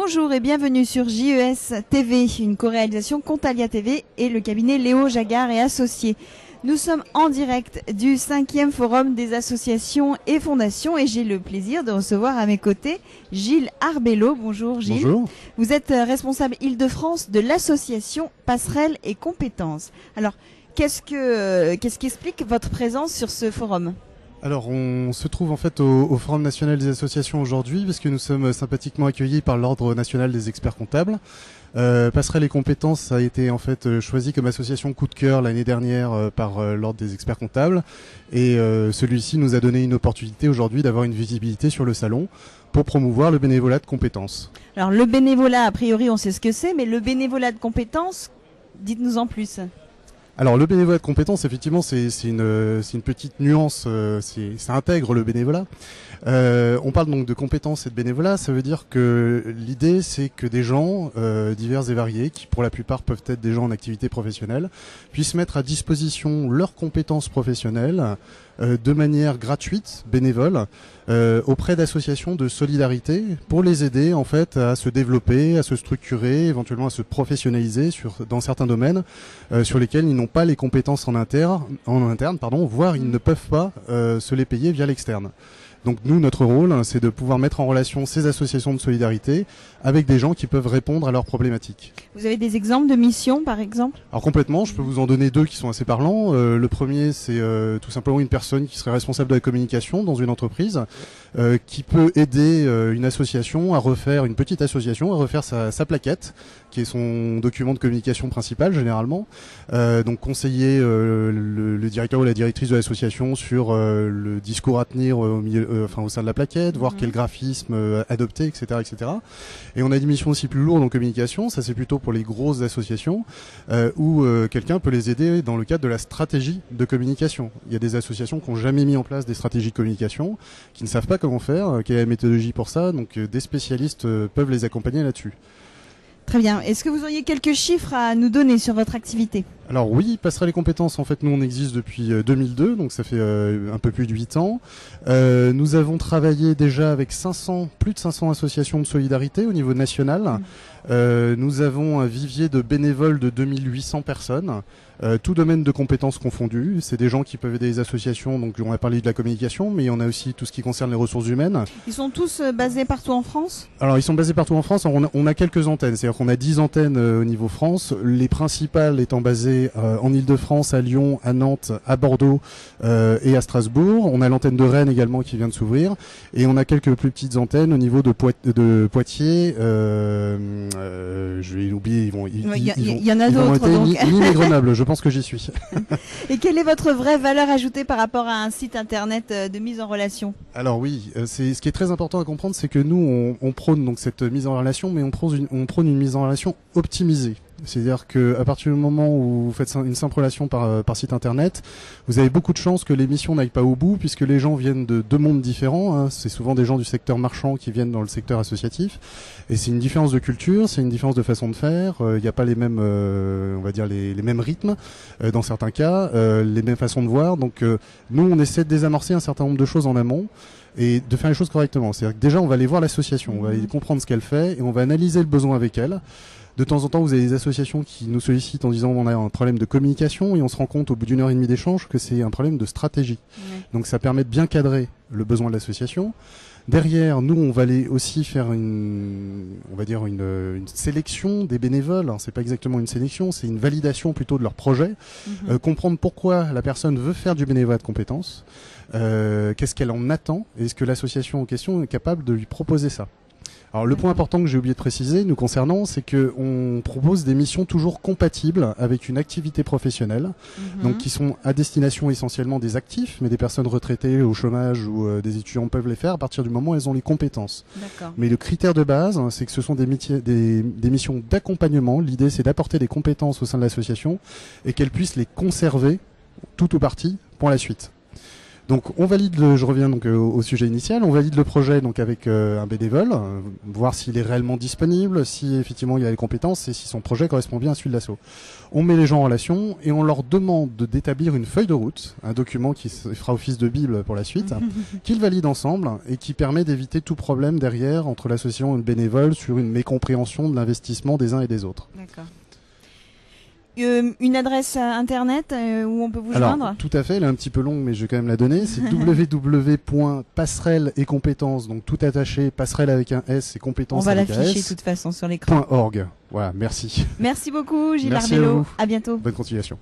Bonjour et bienvenue sur JES TV, une co-réalisation Contalia TV et le cabinet Léo Jagard et Associés. Nous sommes en direct du 5e forum des associations et fondations et j'ai le plaisir de recevoir à mes côtés Gilles Arbello. Bonjour Gilles. Bonjour. Vous êtes responsable Île-de-France de l'association Passerelles et Compétences. Alors, qu'est-ce qui explique votre présence sur ce forum ? Alors, on se trouve en fait au Forum national des associations aujourd'hui parce que nous sommes sympathiquement accueillis par l'Ordre national des experts comptables. Passerelles et Compétences a été en fait choisi comme association coup de cœur l'année dernière par l'Ordre des experts comptables et celui-ci nous a donné une opportunité aujourd'hui d'avoir une visibilité sur le salon pour promouvoir le bénévolat de compétences. Alors, le bénévolat, a priori, on sait ce que c'est, mais le bénévolat de compétences, dites-nous en plus. Alors le bénévolat de compétences, effectivement, c'est une petite nuance, ça intègre le bénévolat. On parle donc de compétences et de bénévolat, ça veut dire que l'idée c'est que des gens divers et variés, qui pour la plupart peuvent être des gens en activité professionnelle, puissent mettre à disposition leurs compétences professionnelles de manière gratuite, bénévole, auprès d'associations de solidarité pour les aider en fait à se développer, à se structurer, éventuellement à se professionnaliser dans certains domaines sur lesquels ils n'ont pas les compétences en interne, voire ils ne peuvent pas se les payer via l'externe. Donc nous, notre rôle, c'est de pouvoir mettre en relation ces associations de solidarité avec des gens qui peuvent répondre à leurs problématiques. Vous avez des exemples de missions, par exemple ? Alors complètement, je peux vous en donner deux qui sont assez parlants. Le premier, c'est tout simplement une personne qui serait responsable de la communication dans une entreprise, qui peut aider une association à refaire, une petite association, à refaire sa plaquette, qui est son document de communication principal généralement. Donc conseiller le directeur ou la directrice de l'association sur le discours à tenir au sein de la plaquette, voir quel graphisme adopter, etc., etc. Et on a des missions aussi plus lourdes en communication. Ça, c'est plutôt pour les grosses associations où quelqu'un peut les aider dans le cadre de la stratégie de communication. Il y a des associations qui n'ont jamais mis en place des stratégies de communication, qui ne savent pas comment faire, quelle est la méthodologie pour ça. Donc des spécialistes peuvent les accompagner là-dessus. Très bien. Est-ce que vous auriez quelques chiffres à nous donner sur votre activité ? Alors oui, Passerelles et Compétences, en fait, nous on existe depuis 2002, donc ça fait un peu plus de 8 ans. Nous avons travaillé déjà avec plus de 500 associations de solidarité au niveau national. Nous avons un vivier de bénévoles de 2800 personnes, tout domaine de compétences confondues. C'est des gens qui peuvent aider les associations, donc on a parlé de la communication, mais on a aussi tout ce qui concerne les ressources humaines. Ils sont tous basés partout en France ? Alors ils sont basés partout en France, on a quelques antennes, c'est-à-dire qu'on a 10 antennes au niveau France, les principales étant basées en Île-de-France, à Lyon, à Nantes, à Bordeaux et à Strasbourg. On a l'antenne de Rennes également qui vient de s'ouvrir, et on a quelques plus petites antennes au niveau de Poitiers, je vais l'oublier, il y en a d'autres. Nîmes et Grenoble, je pense que j'y suis. Et quelle est votre vraie valeur ajoutée par rapport à un site internet de mise en relation ? Alors oui, ce qui est très important à comprendre, c'est que nous, on prône donc cette mise en relation, mais on prône une mise en relation optimisée. C'est-à-dire que à partir du moment où vous faites une simple relation par site internet, vous avez beaucoup de chances que l'émission n'aille pas au bout, puisque les gens viennent de deux mondes différents. Hein. C'est souvent des gens du secteur marchand qui viennent dans le secteur associatif, et c'est une différence de culture, c'est une différence de façon de faire. Il n'y a pas les mêmes, on va dire les mêmes rythmes dans certains cas, les mêmes façons de voir. Donc nous, on essaie de désamorcer un certain nombre de choses en amont et de faire les choses correctement. C'est-à-dire que déjà, on va aller voir l'association, on va aller comprendre ce qu'elle fait et on va analyser le besoin avec elle. De temps en temps, vous avez des associations qui nous sollicitent en disant on a un problème de communication, et on se rend compte au bout d'une heure et demie d'échange que c'est un problème de stratégie. Donc ça permet de bien cadrer le besoin de l'association. Derrière, nous, on va aller aussi faire une sélection des bénévoles. Alors, c'est pas exactement une sélection, c'est une validation plutôt de leur projet. Comprendre pourquoi la personne veut faire du bénévolat de compétences, qu'est-ce qu'elle en attend, et est-ce que l'association en question est capable de lui proposer ça. Alors le point important que j'ai oublié de préciser nous concernant, c'est que on propose des missions toujours compatibles avec une activité professionnelle, donc qui sont à destination essentiellement des actifs, mais des personnes retraitées au chômage ou des étudiants peuvent les faire à partir du moment où elles ont les compétences. Mais le critère de base, c'est que ce sont des missions d'accompagnement. L'idée, c'est d'apporter des compétences au sein de l'association et qu'elles puissent les conserver tout ou partie pour la suite. Donc on valide je reviens donc au sujet initial, on valide le projet donc avec un bénévole, voir s'il est réellement disponible, si effectivement il a les compétences et si son projet correspond bien à celui de l'asso. On met les gens en relation et on leur demande d'établir une feuille de route, un document qui fera office de bible pour la suite, qu'ils valident ensemble et qui permet d'éviter tout problème derrière entre l'association et le bénévole sur une mécompréhension de l'investissement des uns et des autres. D'accord. Une adresse internet où on peut vous joindre? Tout à fait, elle est un petit peu longue mais je vais quand même la donner, c'est www.passerelle et compétences, donc tout attaché, passerelle avec un S et compétences avec un S. On va l'afficher de toute façon sur l'écran. .org. Voilà, merci. Merci beaucoup Gilles Merci Arbello, à bientôt. Bonne continuation.